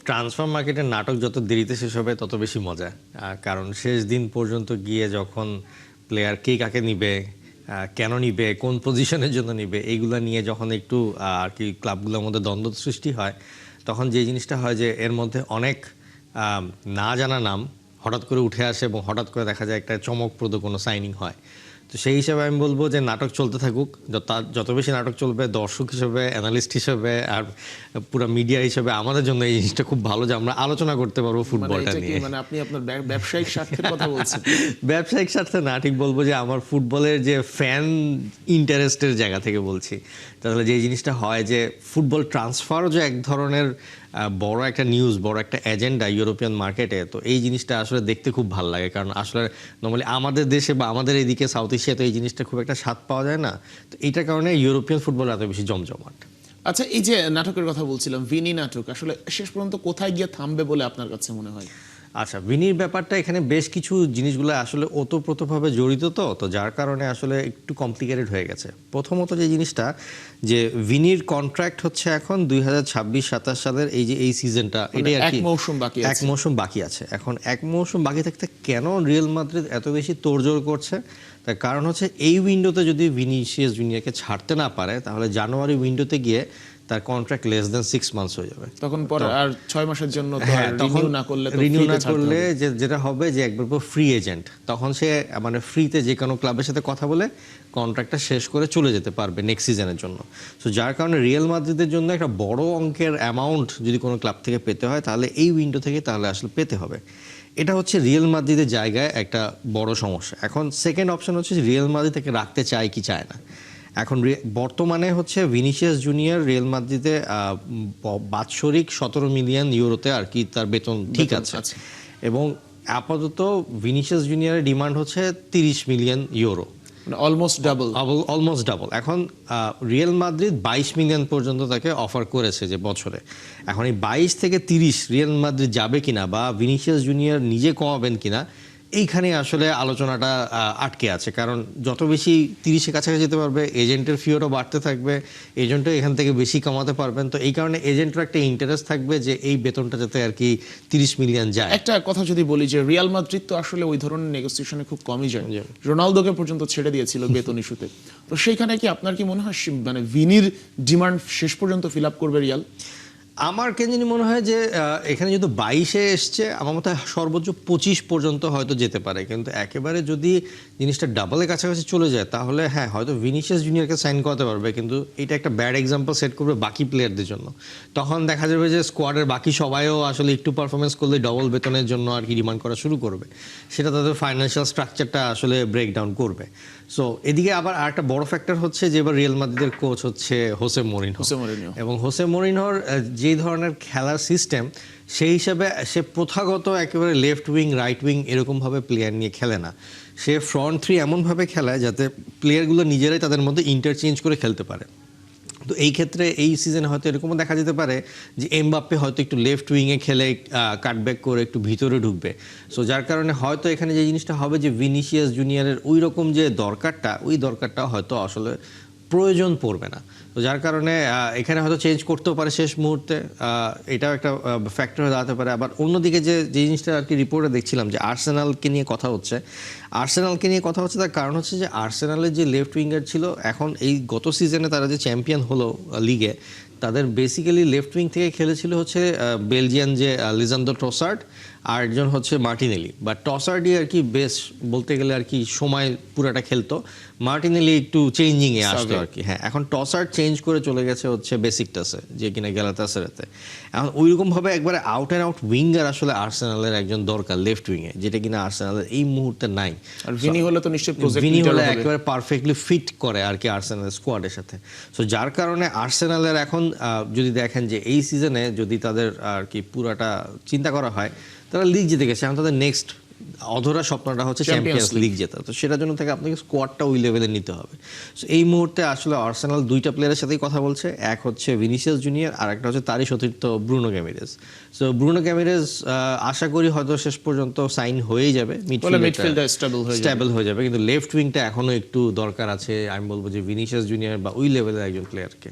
Transfer মার্কেটের নাটক যত দেরিতে শেষ হবে তত বেশি মজা। কারণ শেষ দিন পর্যন্ত গিয়ে যখন প্লেয়ার কে কাকে নিবে, কেন নিবে, কোন পজিশনের জন্য নিবে, এইগুলো নিয়ে যখন একটু আর কি ক্লাবগুলোর মধ্যে দ্বন্দ্ব সৃষ্টি হয়, তখন যে জিনিসটা হয় যে এর মধ্যে অনেক না জানা নাম হঠাৎ করে উঠে আসে এবং হঠাৎ করে দেখা যায় একটা চমকপ্রদ কোনো সাইনিং হয়। তো সেই হিসাবে আমি বলবো যে নাটক চলতে থাকুক, যত বেশি নাটক চলবে দর্শক হিসেবে, অ্যানালিস্ট হিসেবে আর পুরো মিডিয়া হিসেবে আমাদের জন্য এই জিনিসটা খুব ভালো যে আমরা আলোচনা করতে পারবো ফুটবলটা নিয়ে। মানে আপনি আপনার ব্যবসায়িক স্বার্থের কথা বলছেন? ব্যবসায়িক স্বার্থে না, ঠিক বলবো যে আমার ফুটবলের যে ফ্যান ইন্টারেস্টের জায়গা থেকে বলছি। তাহলে যে জিনিসটা হয় যে ফুটবল ট্রান্সফারও যে এক ধরনের বড় একটা নিউজ, বড় একটা এজেন্ডা ইউরোপিয়ান মার্কেটে, তো এই জিনিসটা আসলে দেখতে খুব ভালো লাগে। কারণ আসলে নর্মালি আমাদের দেশে বা আমাদের এইদিকে সাউথ এশিয়াতে এই জিনিসটা খুব একটা স্বাদ পাওয়া যায় না। তো এইটার কারণে ইউরোপিয়ান ফুটবল এত বেশি জমজমাট। আচ্ছা, এই যে নাটকের কথা বলছিলাম, ভিনি নাটক আসলে শেষ পর্যন্ত কোথায় গিয়ে থামবে বলে আপনার কাছে মনে হয়? আচ্ছা, ভিনির ব্যাপারটা এখানে বেশ কিছু জিনিসগুলো আসলে ওতপ্রোতভাবে জড়িত, তো যার কারণে আসলে একটু কমপ্লিকেটেড হয়ে গেছে। প্রথমত যে জিনিসটা যে ভিনির কন্ট্রাক্ট হচ্ছে এখন 2026-27 সালের এই সিজনটা, এটাই আর কি এক মৌসুম বাকি আছে। এখন এক মৌসুম বাকি থাকতে কেন রিয়াল মাদ্রিদ এত বেশি তোড়জোড় করছে, তার কারণ হচ্ছে এই উইন্ডোতে যদি ভিনিসিয়াস জুনিয়রকে ছাড়তে না পারে তাহলে জানুয়ারি উইন্ডোতে গিয়ে তার কন্ট্রাক্ট লেস দেন 6 মান্থস হয়ে যাবে। তখন পর আর 6 মাসের জন্য রিনিউ না করলে যেটা হবে যে একবার পর ফ্রি এজেন্ট, তখন সে মানে ফ্রিতে যে কোনো ক্লাবের সাথে কথা বলে কন্ট্রাক্টটা শেষ করে চলে যেতে পারবে নেক্সট সিজনের জন্য। সো যার কারণে রিয়াল মাদ্রিদের জন্য একটা বড় অঙ্কের অ্যামাউন্ট যদি কোনো ক্লাব থেকে পেতে হয় তাহলে এই উইন্ডো থেকে তাহলে আসলে পেতে হবে। এটা হচ্ছে রিয়াল মাদ্রিদের জায়গায় একটা বড় সমস্যা। এখন সেকেন্ড অপশন হচ্ছে রিয়াল মাদ্রিদ থেকে রাখতে চায় কি চায় না। এখন বর্তমানে হচ্ছে ভিনিসিয়াস জুনিয়র রিয়াল মাদ্রিদে বাৎসরিক 17 মিলিয়ন ইউরোতে আর কি তার বেতন ঠিক আছে, এবং আপাতত ভিনিসিয়াস জুনিয়রের ডিমান্ড হচ্ছে 30 মিলিয়ন ইউরো, অলমোস্ট ডাবল। এখন রিয়াল মাদ্রিদ 22 মিলিয়ন পর্যন্ত তাকে অফার করেছে যে বছরে। এখন এই 22 থেকে 30 রিয়াল মাদ্রিদ যাবে কিনা বা ভিনিসিয়াস জুনিয়র নিজে কমাবেন কিনা, এইখানে আসলে আলোচনাটা আটকে আছে। কারণ যত বেশি 30-এর কাছাকাছি যেতে পারবে, এজেন্টের ফিওটা বাড়তে থাকবে, এজেন্টও এখান থেকে বেশি কামাতে পারবেন। তো এই কারণে এজেন্টের একটা ইন্টারেস্ট থাকবে যে এই বেতনটা যাতে আর কি 30 মিলিয়ন যায়। একটা কথা যদি বলি যে রিয়াল মাদ্রিদ তো আসলে ওই ধরনের নেগোসিয়েশনে খুব কমই যায়, রোনালদোকে পর্যন্ত ছেড়ে দিয়েছিল বেতন ইস্যুতে। তো সেইখানে কি আপনার কি মনে হয় মানে ভিনির ডিমান্ড শেষ পর্যন্ত ফিল আপ করবে রিয়াল? আমার কেন জানি মনে হয় যে এখানে যেহেতু 22-এ এসছে, আমার মতে সর্বোচ্চ 25 পর্যন্ত হয়তো যেতে পারে। কিন্তু একেবারে যদি জিনিসটা ডাবলের কাছাকাছি চলে যায় তাহলে হ্যাঁ হয়তো ভিনিসিয়াস জুনিয়রকে সাইন করাতে পারবে, কিন্তু এটা একটা ব্যাড এক্সাম্পল সেট করবে বাকি প্লেয়ারদের জন্য। তখন দেখা যাবে যে স্কোয়াডের বাকি সবাইও আসলে একটু পারফরমেন্স করলে ডবল বেতনের জন্য আর কি ডিমান্ড করা শুরু করবে, সেটা তাদের ফাইন্যান্সিয়াল স্ট্রাকচারটা আসলে ব্রেকডাউন করবে। সো এদিকে আবার আরেকটা বড় ফ্যাক্টর হচ্ছে যে এবার রিয়াল মাদ্রিদের কোচ হচ্ছে হোসে মরিনহো, এবং হোসে মরিনহোর যে ধরনের খেলার সিস্টেম, সেই হিসাবে সে প্রথাগত একেবারে লেফট উইং রাইট উইং এরকমভাবে প্লেয়ার নিয়ে খেলে না। সে ফ্রন্ট থ্রি এমনভাবে খেলায় যাতে প্লেয়ারগুলো নিজেরাই তাদের মধ্যে ইন্টারচেঞ্জ করে খেলতে পারে। তো এই ক্ষেত্রে এই সিজনে হয়তো এরকমও দেখা যেতে পারে যে এমবাপ্পে হয়তো একটু লেফট উইংয়ে খেলে কাটব্যাক করে একটু ভিতরে ঢুকবে। সো যার কারণে হয়তো এখানে যে জিনিসটা হবে যে ভিনিসিয়াস জুনিয়রের ওই রকম যে ওই দরকারটা হয়তো আসলে প্রয়োজন পড়বে না। তো যার কারণে এখানে হয়তো চেঞ্জ করতেও পারে শেষ মুহূর্তে, এটাও একটা ফ্যাক্টর হয়ে দাঁড়াতে পারে। আবার অন্যদিকে যে জিনিসটা আর কি রিপোর্টে দেখছিলাম যে আর্সেনালকে নিয়ে কথা হচ্ছে তার কারণ হচ্ছে যে আর্সেনালের যে লেফট উইঙ্গার ছিল, এখন এই গত সিজনে তারা যে চ্যাম্পিয়ন হলো লিগে, তাদের বেসিক্যালি লেফট উইং থেকে খেলেছিল হচ্ছে বেলজিয়ান যে লিজান্ড্রো ট্রসার্ড, আর একজন হচ্ছে মার্টিনেলি। বা ট্রসার্ডই আর কি বেশ বলতে গেলে আর কি সময় পুরাটা খেলতো, মার্টিনেলি একটু চেঞ্জিংয়ে আসতো আর কি। হ্যাঁ, এখন ট্রসার্ড চেঞ্জ করে চলে গেছে হচ্ছে বেসিকটাসে, যে কিনা গ্যালাতাসারাইতে। এখন ওইরকমভাবে একবারে আউট অ্যান্ড আউট উইঙ্গার আসলে আর্সেনালের একজন দরকার লেফট উইংয়ে, যেটা কিনা আর্সেনালের এই মুহূর্তে নাই। আর ভিনি হলে তো নিশ্চয়ই ভিনি হলে একেবারে পারফেক্টলি ফিট করে আর কি আর্সেনালের স্কোয়াডের সাথে। সো যার কারণে আর্সেনালের এখন যদি দেখেন যে এই সিজনে যদি তাদের আর কি পুরাটা চিন্তা করা হয়, তারা লিগ জিতে গেছে, এখন তাদের নেক্সট অধরা স্বপ্নটা হচ্ছে চ্যাম্পিয়ন্স লিগ জেতা। তো সেটার জন্য থেকে আপনাকে স্কোয়াডটা ওই লেভেলে নিতে হবে। সো এই মুহূর্তে আসলে আর্সেনাল দুইটা প্লেয়ারের সাথেই কথা বলছে, এক হচ্ছে ভিনিসিয়াস জুনিয়র, আর একটা হচ্ছে তারই সতীর্থ ব্রুনো গ্যামিরেজ। সো ব্রুনো গ্যামিরেজ আশা করি হয়তো শেষ পর্যন্ত সাইন হয়েই যাবে, মিডফিল্ডটা স্টেবল হয়ে যাবে, কিন্তু লেফট উইংটা এখনো একটু দরকার আছে। আমি বলবো যে ভিনিসিয়াস জুনিয়র বা ওই লেভেলের একজন প্লেয়ারকে।